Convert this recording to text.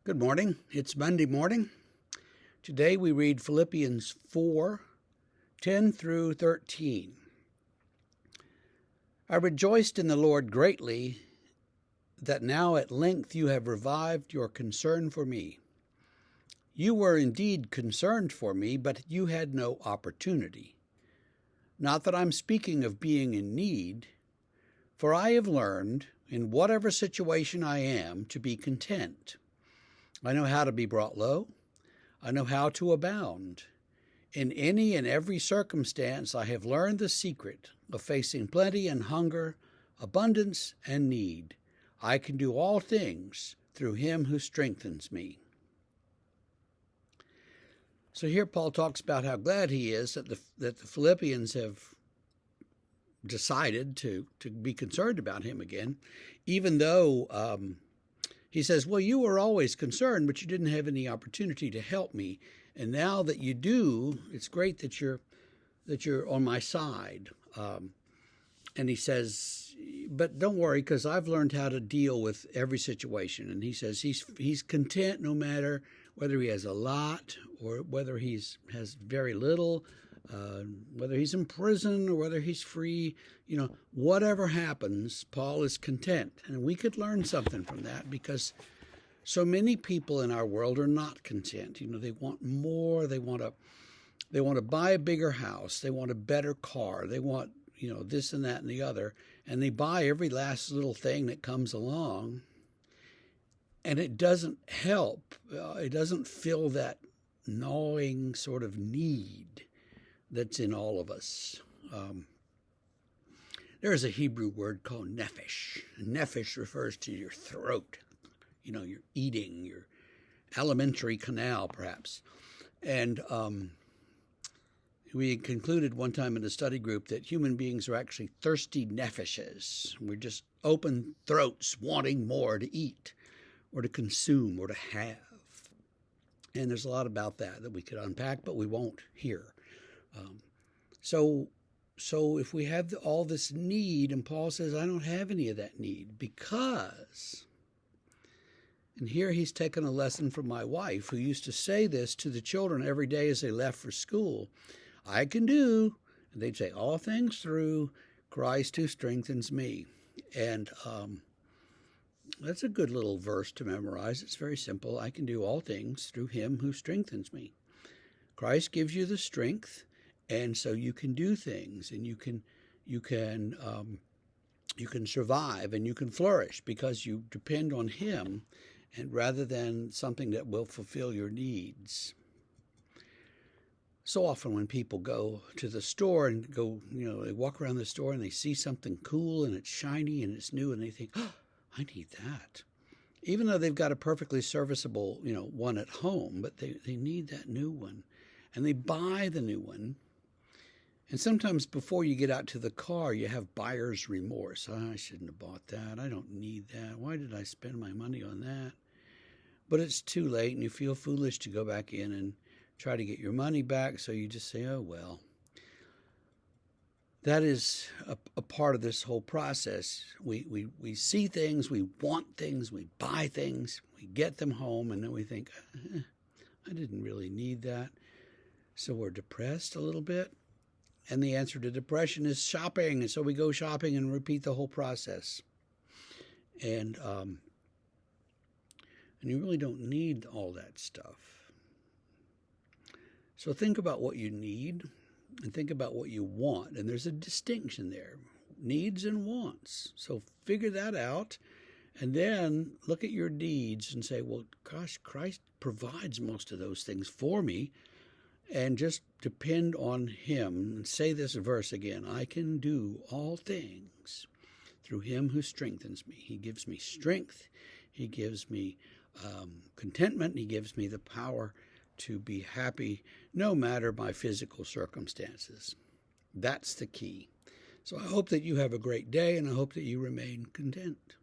Good morning. It's Monday morning. Today we read Philippians 4:10 through 13. I rejoiced in the Lord greatly that now at length you have revived your concern for me. You were indeed concerned for me, but you had no opportunity. Not that I'm speaking of being in need, for I have learned, in whatever situation I am, to be content. I know how to be brought low. I know how to abound. In any and every circumstance, I have learned the secret of facing plenty and hunger, abundance and need. I can do all things through him who strengthens me. So here Paul talks about how glad he is that the Philippians have decided to be concerned about him again, even though he says, well, you were always concerned, but you didn't have any opportunity to help me. And now that you do, it's great that you're on my side. And he says, but don't worry, because I've learned how to deal with every situation. And he says he's content no matter whether he has a lot or whether has very little, whether he's in prison or whether he's free. Whatever happens, Paul is content. And we could learn something from that, because so many people in our world are not content. They want more. They want to buy a bigger house. They want a better car. They want, this and that and the other. And they buy every last little thing that comes along. And it doesn't help. It doesn't fill that gnawing sort of need that's in all of us. There is a Hebrew word called nephesh. Nephesh refers to your throat, your eating, your alimentary canal, perhaps. And we concluded one time in the study group that human beings are actually thirsty nepheshes. We're just open throats wanting more to eat or to consume or to have. And there's a lot about that we could unpack, but we won't here. So if we have all this need, and Paul says, I don't have any of that need because, and here he's taken a lesson from my wife, who used to say this to the children every day as they left for school. I can do, and they'd say, all things through Christ who strengthens me. And that's a good little verse to memorize. It's very simple. I can do all things through him who strengthens me. Christ gives you the strength, and so you can do things, and you can survive, and you can flourish because you depend on him, and rather than something that will fulfill your needs. So often when people go to the store and they walk around the store and they see something cool and it's shiny and it's new and they think, oh, I need that. Even though they've got a perfectly serviceable, one at home, but they need that new one. And they buy the new one. And sometimes before you get out to the car, you have buyer's remorse. Oh, I shouldn't have bought that. I don't need that. Why did I spend my money on that? But it's too late, and you feel foolish to go back in and try to get your money back. So you just say, oh, well. That is a part of this whole process. We see things, we want things, we buy things, we get them home, and then we think, I didn't really need that. So we're depressed a little bit. And the answer to depression is shopping. And so we go shopping and repeat the whole process. And you really don't need all that stuff. So think about what you need and think about what you want. And there's a distinction there, needs and wants. So figure that out. And then look at your needs and say, well, gosh, Christ provides most of those things for me. And just depend on him. And say this verse again. I can do all things through him who strengthens me. He gives me strength. He gives me contentment. He gives me the power to be happy no matter my physical circumstances. That's the key. So I hope that you have a great day, and I hope that you remain content.